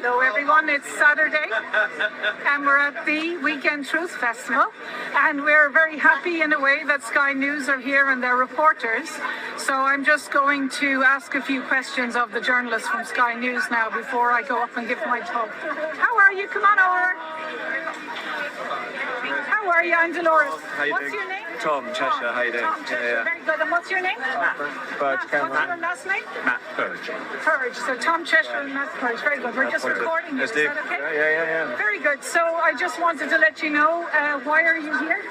Hello everyone, it's Saturday and we're at the Weekend Truth Festival and we're very happy in a way that Sky News are here and they're reporters. So I'm just going to ask a few questions of the journalists from Sky News now before I go up and give my talk. How are you? Come on over. How are you? I'm Dolores. How you What's doing? your name? Tom Cheshire, how you doing? Tom Cheshire, very good. And what's your name? Matt. What's your last name? Matt Purge. Purge. So Tom Cheshire and Matt Purge. Very good. We're just recording you. Is that okay? Yeah. Very good. So I just wanted to let you know, why are you here?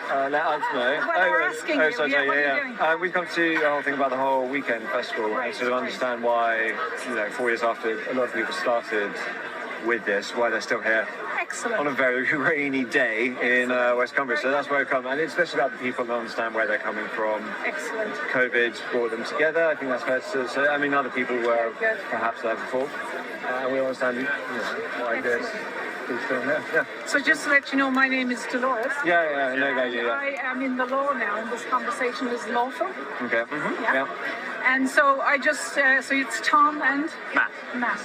Let us know. Well, we're asking you. Sorry, What are you doing? We've come to see the whole thing about the whole weekend festival and sort of understand why, 4 years after a lot of people started with this, why they're still here. Excellent. On a very rainy day in West Cumbria. So that's where we come. And it's especially about the people to understand where they're coming from. Excellent. COVID brought them together. I think that's fair to say. I mean, other people were perhaps there before. And we understand why this is still here. Yeah. So just to let you know, my name is Dolores. Yeah, no value. Yeah. I am in the law now, and this conversation is lawful. Okay. Yeah. And so I just, so it's Tom and Matt.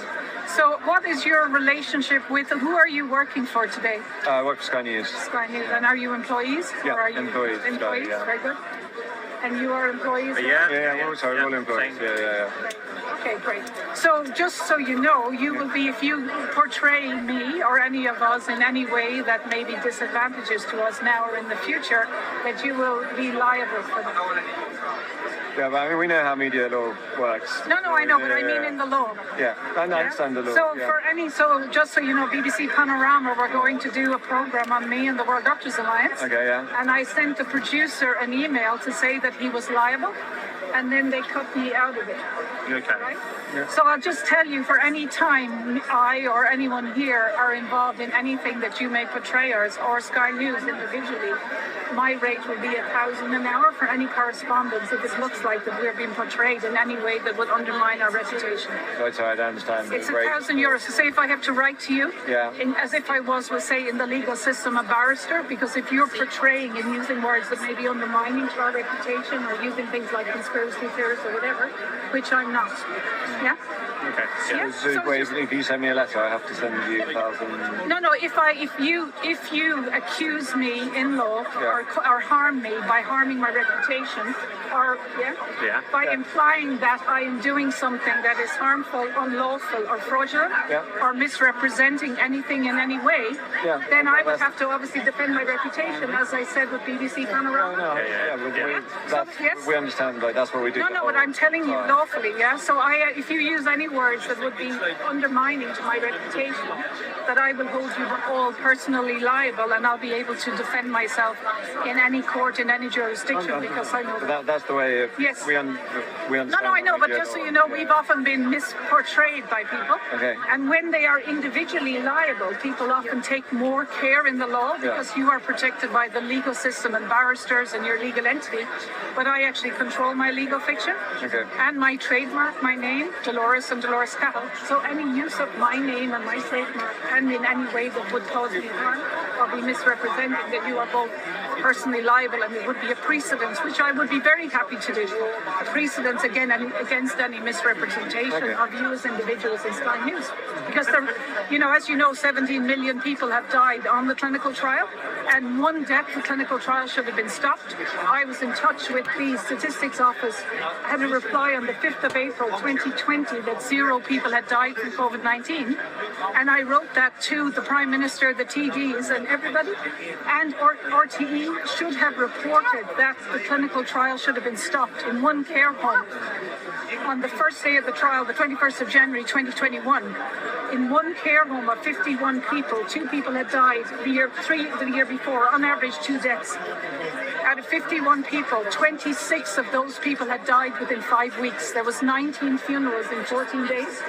So what is your relationship with, who are you working for today? I work for Sky News. Sky News. And are you employees? Yeah, or are you employees. Employees, Sky, yeah. Very good. And you are employees? Yeah, we're all employees. Yeah. Okay, great. So just so you know, you will be, if you portray me or any of us in any way that may be disadvantageous to us now or in the future, that you will be liable for that. Yeah, but I mean, we know how media law works. No, I know, but I mean in the law. Yeah, I understand the law. So so just so you know, BBC Panorama, we're going to do a program on me and the World Doctors Alliance. Okay, yeah. And I sent the producer an email to say that he was liable, and then they cut me out of it. Okay. Right? Yeah. So I'll just tell you, for any time I or anyone here are involved in anything that you may portray us or Sky News individually, my rate will be $1,000 an hour for any correspondence if it looks like that we're being portrayed in any way that would undermine our reputation. Right, so I don't understand. It's €1,000. So say if I have to write to you, as if I was, we'll say, in the legal system, a barrister, because if you're portraying and using words that may be undermining to our reputation or using things like conspiracy theorists or whatever, which I'm not. Yeah? Okay. Yeah. So if you send me a letter, I have to send you $1,000. No. If you accuse me in law or harm me by harming my reputation, or by implying that I am doing something that is harmful, unlawful, or fraudulent, or misrepresenting anything in any way, then I would have to obviously defend my reputation, as I said with BBC Panorama. We understand. Like that's what we do. No, but I'm telling you lawfully. Yeah. So if you use any words that would be undermining to my reputation, that I will hold you all personally liable, and I'll be able to defend myself in any court, in any jurisdiction, because I know that's the way. Yes. We understand. No, I know, but just so you know, we've often been misportrayed by people. Okay. And when they are individually liable, people often take more care in the law because you are protected by the legal system and barristers and your legal entity. But I actually control my legal fiction and my trademark, my name, Dolores and Dolores Cahill. So any use of my name and my trademark and in any way that would cause me harm or be misrepresented, that you are both personally liable, and it would be a precedent, which I would be very happy to do. A precedent again against any misrepresentation of you as individuals in Sky News, because as you know, 17 million people have died on the clinical trial, and one death, the clinical trial should have been stopped. I was in touch with the statistics office. I had a reply on the 5th of April 2020 that 0 people had died from COVID-19, and I wrote that to the Prime Minister, the TDs, and everybody, and RTE should have reported that the clinical trial should have been stopped in one care home on the first day of the trial, the 21st of January 2021. In one care home of 51 people, 2 people had died the year before, on average 2 deaths. Out of 51 people, 26 of those people had died within 5 weeks. There was 19 funerals in 14 days.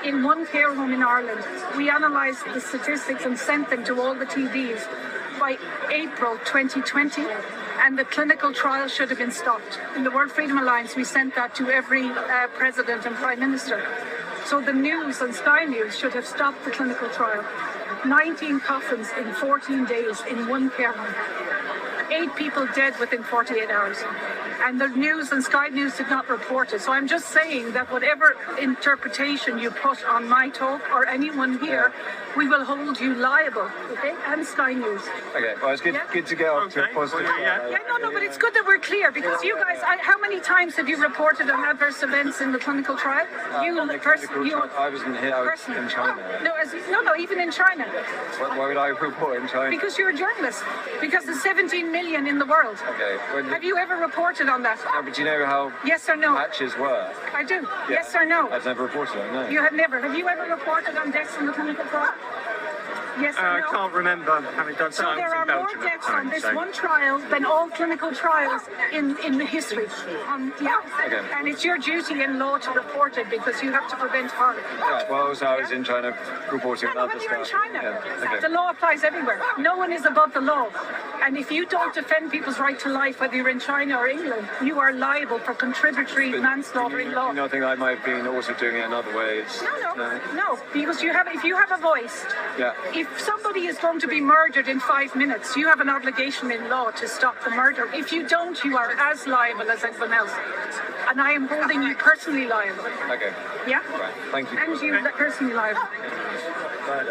In one care home in Ireland, we analysed the statistics and sent them to all the TDs by April 2020, and the clinical trial should have been stopped. In the World Freedom Alliance, we sent that to every president and prime minister. So the news and Sky News should have stopped the clinical trial. 19 coffins in 14 days in one care home. 8 people dead within 48 hours. and the news and Sky News did not report it. So I'm just saying that whatever interpretation you put on my talk or anyone here, we will hold you liable, okay? And Sky News. Okay, well, it's good to get off to a positive. No, but it's good that we're clear because you guys, how many times have you reported on adverse events in the clinical trial? I wasn't here, I was in China. No, even in China. Why would I report in China? Because you're a journalist. Because there's 17 million in the world. Okay. Have you ever reported on that? No, but do you know how yes or no? matches work? I do. Yeah. Yes or no? I've never reported on that, no. You have never. Have you ever reported on deaths in the clinical trial? Yes or no? I can't remember having done so. So there are more deaths on this one trial than all clinical trials in the history. Okay. And it's your duty in law to report it because you have to prevent harm. Yeah, well, also I was in China reporting on other When stuff. you're in China, Yeah, okay. the law applies everywhere. No one is above the law. And if you don't defend people's right to life, whether you're in China or England, you are liable for contributory manslaughter in law. You know, I think I might have been also doing it in other ways. No, because if you have a voice, if somebody is going to be murdered in 5 minutes, you have an obligation in law to stop the murder. If you don't, you are as liable as everyone else. And I am holding you personally liable. Okay. Yeah? Right. Thank you. And you personally liable. Bye.